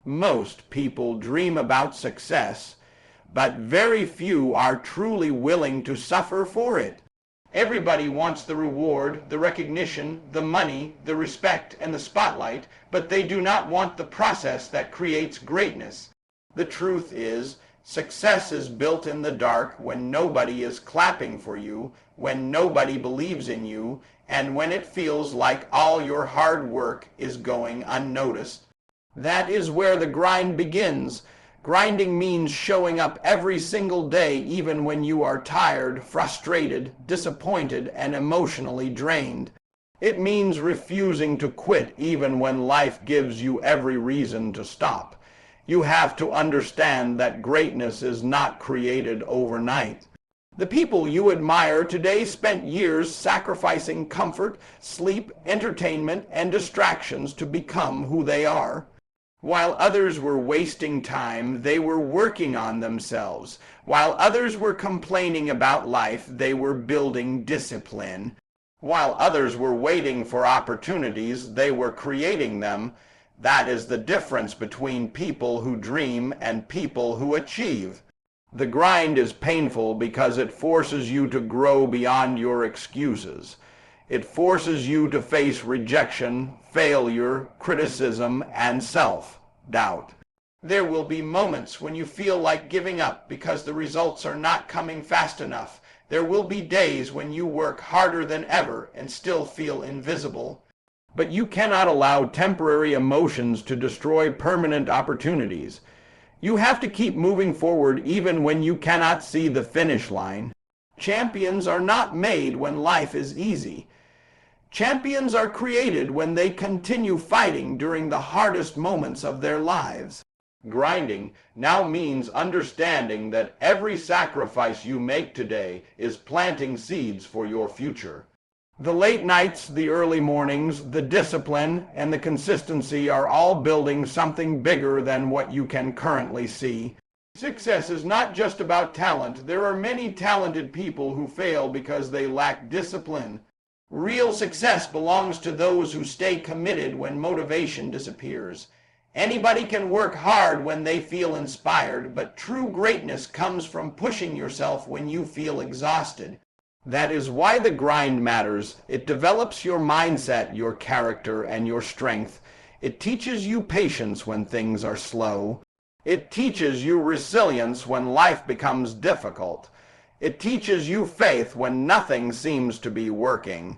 Most people dream about success, but very few are truly willing to suffer for it. Everybody wants the reward, the recognition, the money, the respect, and the spotlight, but they do not want the process that creates greatness. The truth is, success is built in the dark when nobody is clapping for you, when nobody believes in you, and when it feels like all your hard work is going unnoticed. That is where the grind begins. Grinding means showing up every single day even when you are tired, frustrated, disappointed, and emotionally drained. It means refusing to quit even when life gives you every reason to stop. You have to understand that greatness is not created overnight. The people you admire today spent years sacrificing comfort, sleep, entertainment, and distractions to become who they are. While others were wasting time, they were working on themselves. While others were complaining about life, they were building discipline. While others were waiting for opportunities, they were creating them. That is the difference between people who dream and people who achieve. The grind is painful because it forces you to grow beyond your excuses. It forces you to face rejection, failure, criticism, and self-doubt. There will be moments when you feel like giving up because the results are not coming fast enough. There will be days when you work harder than ever and still feel invisible. But you cannot allow temporary emotions to destroy permanent opportunities. You have to keep moving forward even when you cannot see the finish line. Champions are not made when life is easy. Champions are created when they continue fighting during the hardest moments of their lives. Grinding now means understanding that every sacrifice you make today is planting seeds for your future. The late nights, the early mornings, the discipline, and the consistency are all building something bigger than what you can currently see. Success is not just about talent. There are many talented people who fail because they lack discipline. Real success belongs to those who stay committed when motivation disappears. Anybody can work hard when they feel inspired, but true greatness comes from pushing yourself when you feel exhausted. That is why the grind matters. It develops your mindset, your character, and your strength. It teaches you patience when things are slow. It teaches you resilience when life becomes difficult. It teaches you faith when nothing seems to be working.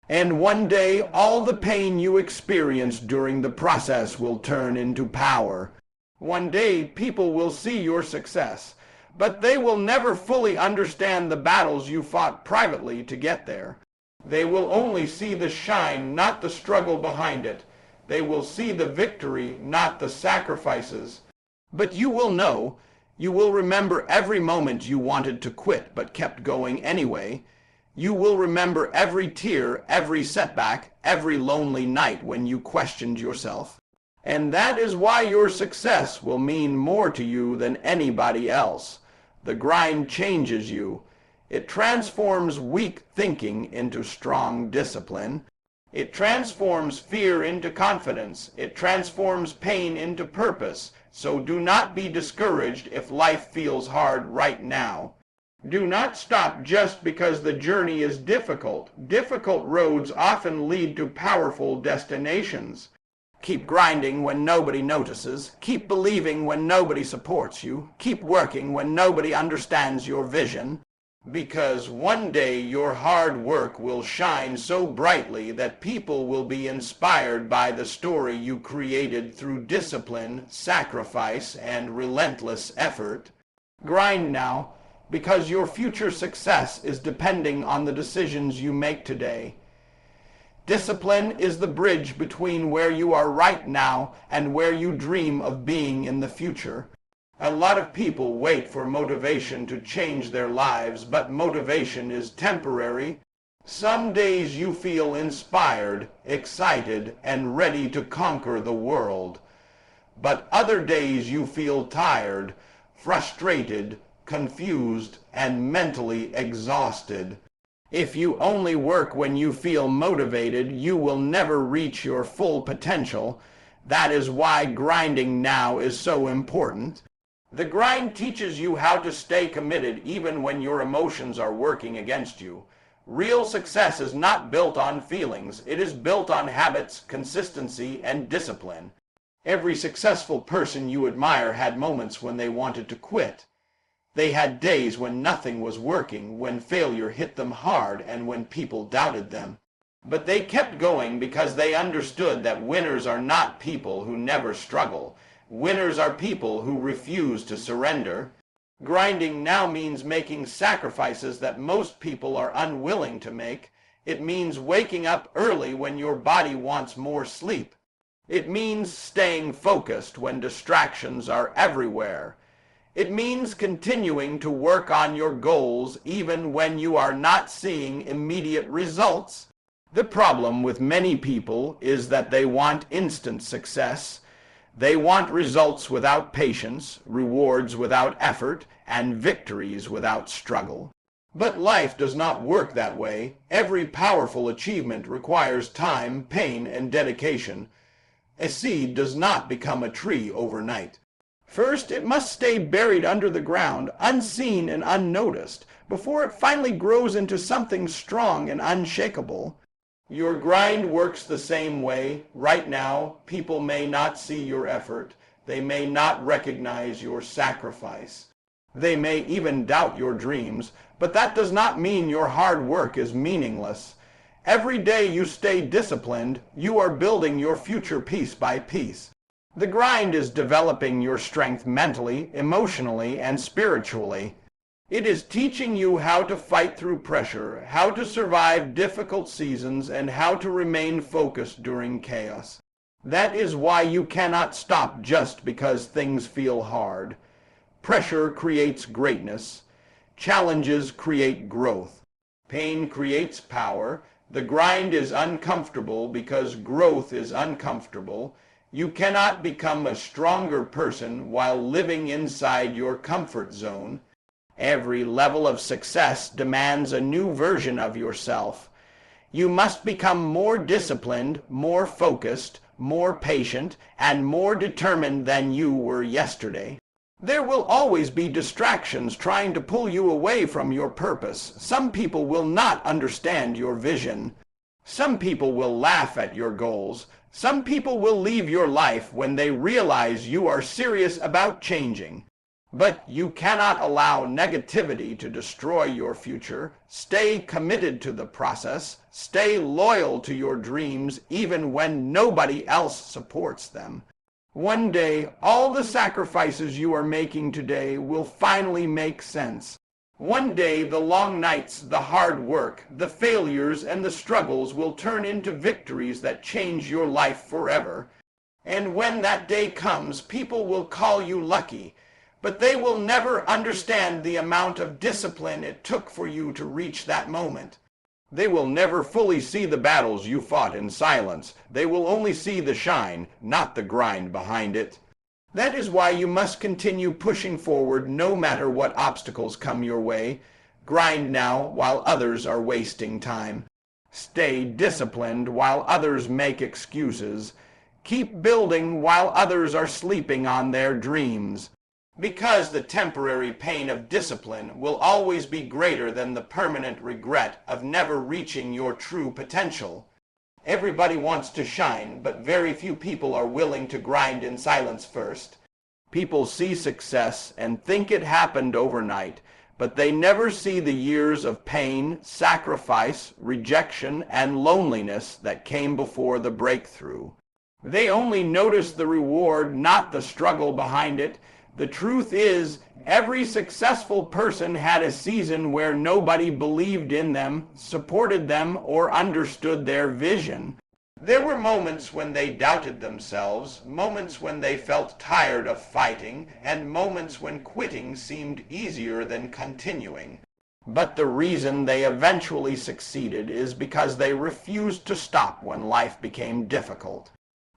And one day, all the pain you experienced during the process will turn into power. One day, people will see your success, but they will never fully understand the battles you fought privately to get there. They will only see the shine, not the struggle behind it. They will see the victory, not the sacrifices. But you will know. You will remember every moment you wanted to quit but kept going anyway. You will remember every tear, every setback, every lonely night when you questioned yourself. And that is why your success will mean more to you than anybody else. The grind changes you. It transforms weak thinking into strong discipline. It transforms fear into confidence. It transforms pain into purpose. So do not be discouraged if life feels hard right now. Do not stop just because the journey is difficult. Difficult roads often lead to powerful destinations. Keep grinding when nobody notices. Keep believing when nobody supports you. Keep working when nobody understands your vision. Because one day your hard work will shine so brightly that people will be inspired by the story you created through discipline, sacrifice, and relentless effort. Grind now, because your future success is depending on the decisions you make today. Discipline is the bridge between where you are right now and where you dream of being in the future. A lot of people wait for motivation to change their lives, but motivation is temporary. Some days you feel inspired, excited, and ready to conquer the world. But other days you feel tired, frustrated, confused, and mentally exhausted. If you only work when you feel motivated, you will never reach your full potential. That is why grinding now is so important. The grind teaches you how to stay committed even when your emotions are working against you. Real success is not built on feelings. It is built on habits, consistency, and discipline. Every successful person you admire had moments when they wanted to quit. They had days when nothing was working, when failure hit them hard, and when people doubted them. But they kept going because they understood that winners are not people who never struggle. Winners are people who refuse to surrender. Grinding now means making sacrifices that most people are unwilling to make. It means waking up early when your body wants more sleep. It means staying focused when distractions are everywhere. It means continuing to work on your goals even when you are not seeing immediate results. The problem with many people is that they want instant success. They want results without patience, rewards without effort, and victories without struggle. But life does not work that way. Every powerful achievement requires time, pain, and dedication. A seed does not become a tree overnight. First, it must stay buried under the ground, unseen and unnoticed, before it finally grows into something strong and unshakable. Your grind works the same way. Right now, people may not see your effort. They may not recognize your sacrifice. They may even doubt your dreams, but that does not mean your hard work is meaningless. Every day you stay disciplined, you are building your future piece by piece. The grind is developing your strength mentally, emotionally, and spiritually. It is teaching you how to fight through pressure, how to survive difficult seasons, and how to remain focused during chaos. That is why you cannot stop just because things feel hard. Pressure creates greatness. Challenges create growth. Pain creates power. The grind is uncomfortable because growth is uncomfortable. You cannot become a stronger person while living inside your comfort zone. Every level of success demands a new version of yourself. You must become more disciplined, more focused, more patient, and more determined than you were yesterday. There will always be distractions trying to pull you away from your purpose. Some people will not understand your vision. Some people will laugh at your goals. Some people will leave your life when they realize you are serious about changing. But you cannot allow negativity to destroy your future. Stay committed to the process. Stay loyal to your dreams even when nobody else supports them. One day, all the sacrifices you are making today will finally make sense. One day, the long nights, the hard work, the failures, and the struggles will turn into victories that change your life forever. And when that day comes, people will call you lucky, but they will never understand the amount of discipline it took for you to reach that moment. They will never fully see the battles you fought in silence. They will only see the shine, not the grind behind it. That is why you must continue pushing forward no matter what obstacles come your way. Grind now while others are wasting time. Stay disciplined while others make excuses. Keep building while others are sleeping on their dreams. Because the temporary pain of discipline will always be greater than the permanent regret of never reaching your true potential. Everybody wants to shine, but very few people are willing to grind in silence first. People see success and think it happened overnight, but they never see the years of pain, sacrifice, rejection, and loneliness that came before the breakthrough. They only notice the reward, not the struggle behind it. The truth is, every successful person had a season where nobody believed in them, supported them, or understood their vision. There were moments when they doubted themselves, moments when they felt tired of fighting, and moments when quitting seemed easier than continuing. But the reason they eventually succeeded is because they refused to stop when life became difficult.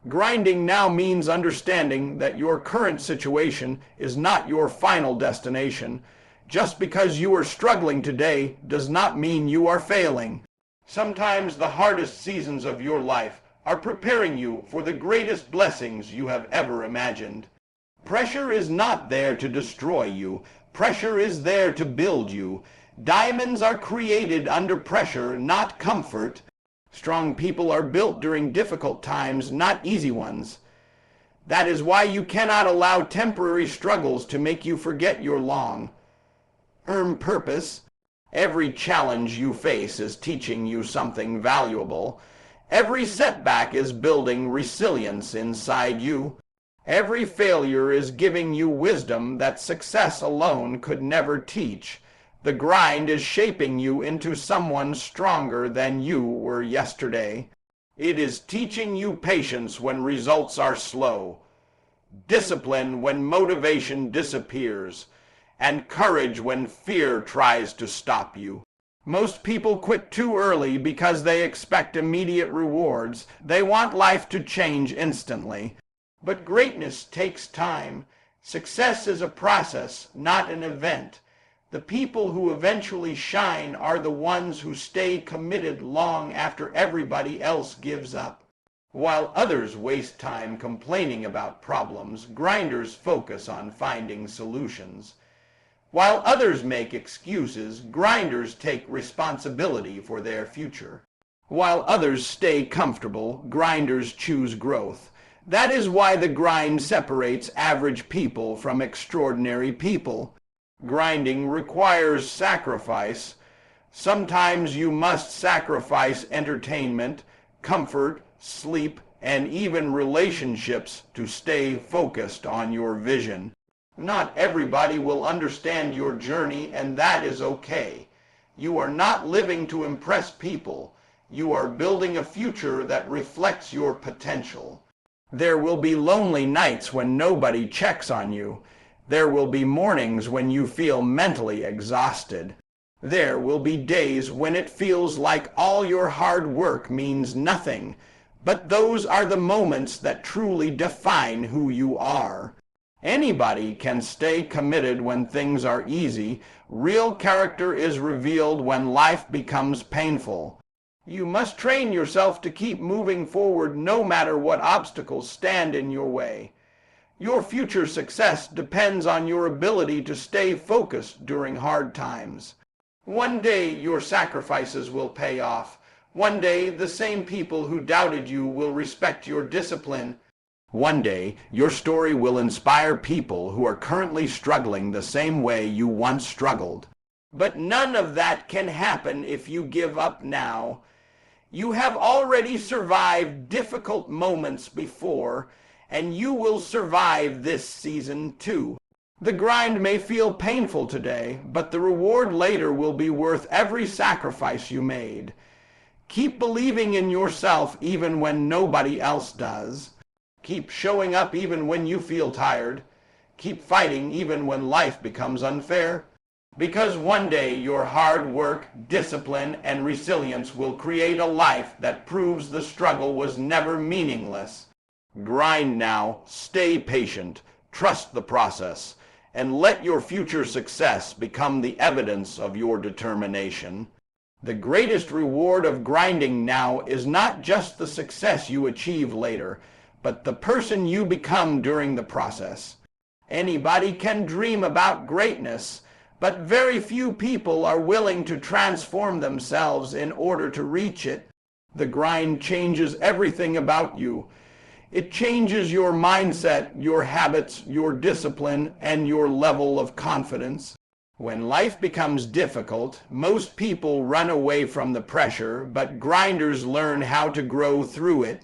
Grinding now means understanding that your current situation is not your final destination. Just because you are struggling today does not mean you are failing. Sometimes the hardest seasons of your life are preparing you for the greatest blessings you have ever imagined. Pressure is not there to destroy you. Pressure is there to build you. Diamonds are created under pressure, not comfort. Strong people are built during difficult times, not easy ones. That is why you cannot allow temporary struggles to make you forget your long-term purpose. Every challenge you face is teaching you something valuable. Every setback is building resilience inside you. Every failure is giving you wisdom that success alone could never teach. The grind is shaping you into someone stronger than you were yesterday. It is teaching you patience when results are slow, discipline when motivation disappears, and courage when fear tries to stop you. Most people quit too early because they expect immediate rewards. They want life to change instantly. But greatness takes time. Success is a process, not an event. The people who eventually shine are the ones who stay committed long after everybody else gives up. While others waste time complaining about problems, grinders focus on finding solutions. While others make excuses, grinders take responsibility for their future. While others stay comfortable, grinders choose growth. That is why the grind separates average people from extraordinary people. Grinding requires sacrifice. Sometimes you must sacrifice entertainment, comfort, sleep, and even relationships to stay focused on your vision. Not everybody will understand your journey, and that is okay. You are not living to impress people. You are building a future that reflects your potential. There will be lonely nights when nobody checks on you. There will be mornings when you feel mentally exhausted. There will be days when it feels like all your hard work means nothing. But those are the moments that truly define who you are. Anybody can stay committed when things are easy. Real character is revealed when life becomes painful. You must train yourself to keep moving forward no matter what obstacles stand in your way. Your future success depends on your ability to stay focused during hard times. One day your sacrifices will pay off. One day the same people who doubted you will respect your discipline. One day your story will inspire people who are currently struggling the same way you once struggled. But none of that can happen if you give up now. You have already survived difficult moments before, and you will survive this season too. The grind may feel painful today, but the reward later will be worth every sacrifice you made. Keep believing in yourself even when nobody else does. Keep showing up even when you feel tired. Keep fighting even when life becomes unfair. Because one day your hard work, discipline, and resilience will create a life that proves the struggle was never meaningless. Grind now, stay patient, trust the process, and let your future success become the evidence of your determination. The greatest reward of grinding now is not just the success you achieve later, but the person you become during the process. Anybody can dream about greatness, but very few people are willing to transform themselves in order to reach it. The grind changes everything about you. It changes your mindset, your habits, your discipline, and your level of confidence. When life becomes difficult, most people run away from the pressure, but grinders learn how to grow through it.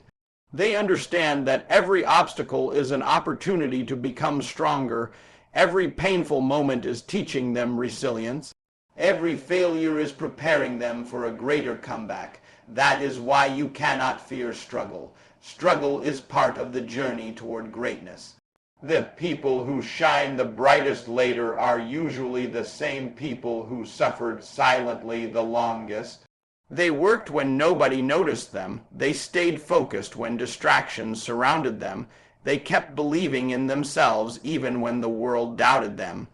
They understand that every obstacle is an opportunity to become stronger. Every painful moment is teaching them resilience. Every failure is preparing them for a greater comeback. That is why you cannot fear struggle. Struggle is part of the journey toward greatness. The people who shine the brightest later are usually the same people who suffered silently the longest. They worked when nobody noticed them. They stayed focused when distractions surrounded them. They kept believing in themselves even when the world doubted them.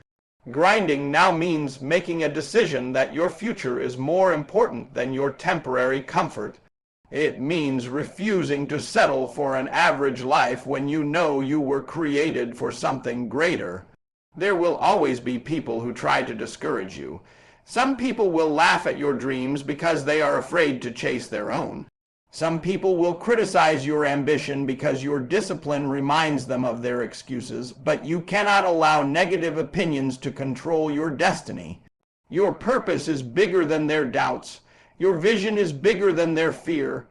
Grinding now means making a decision that your future is more important than your temporary comfort. It means refusing to settle for an average life when you know you were created for something greater. There will always be people who try to discourage you. Some people will laugh at your dreams because they are afraid to chase their own. Some people will criticize your ambition because your discipline reminds them of their excuses, but you cannot allow negative opinions to control your destiny. Your purpose is bigger than their doubts. Your vision is bigger than their fear.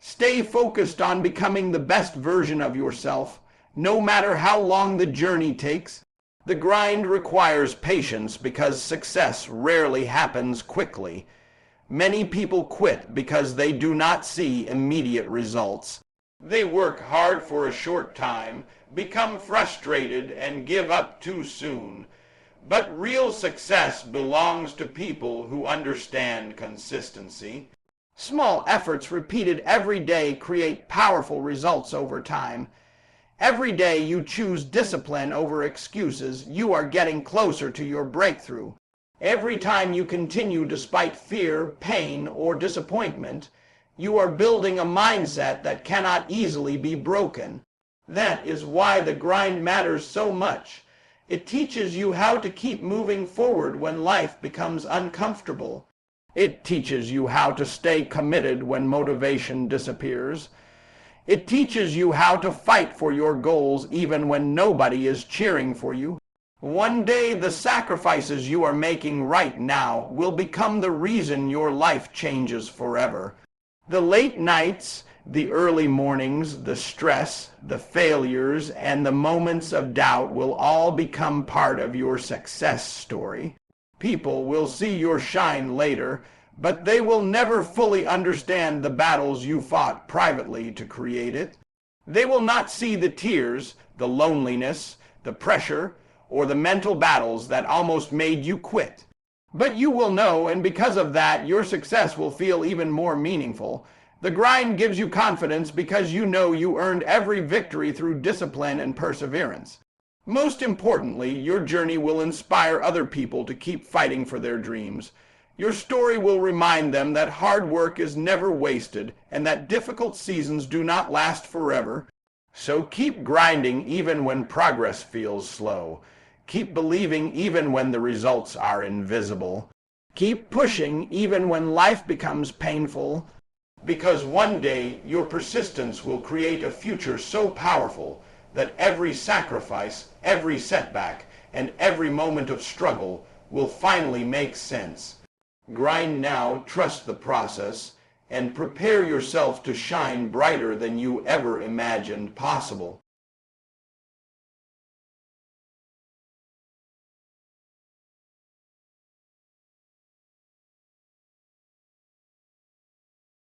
Stay focused on becoming the best version of yourself, no matter how long the journey takes. The grind requires patience because success rarely happens quickly. Many people quit because they do not see immediate results. They work hard for a short time, become frustrated, and give up too soon. But real success belongs to people who understand consistency. Small efforts repeated every day create powerful results over time. Every day you choose discipline over excuses, you are getting closer to your breakthrough. Every time you continue despite fear, pain, or disappointment, you are building a mindset that cannot easily be broken. That is why the grind matters so much. It teaches you how to keep moving forward when life becomes uncomfortable. It teaches you how to stay committed when motivation disappears. It teaches you how to fight for your goals even when nobody is cheering for you. One day the sacrifices you are making right now will become the reason your life changes forever. The late nights, the early mornings, the stress, the failures, and the moments of doubt will all become part of your success story. People will see your shine later, but they will never fully understand the battles you fought privately to create it. They will not see the tears, the loneliness, the pressure, or the mental battles that almost made you quit. But you will know, and because of that, your success will feel even more meaningful. The grind gives you confidence because you know you earned every victory through discipline and perseverance. Most importantly, your journey will inspire other people to keep fighting for their dreams. Your story will remind them that hard work is never wasted and that difficult seasons do not last forever. So keep grinding even when progress feels slow. Keep believing even when the results are invisible. Keep pushing even when life becomes painful. Because one day your persistence will create a future so powerful that every sacrifice, every setback, and every moment of struggle will finally make sense. Grind now, trust the process, and prepare yourself to shine brighter than you ever imagined possible.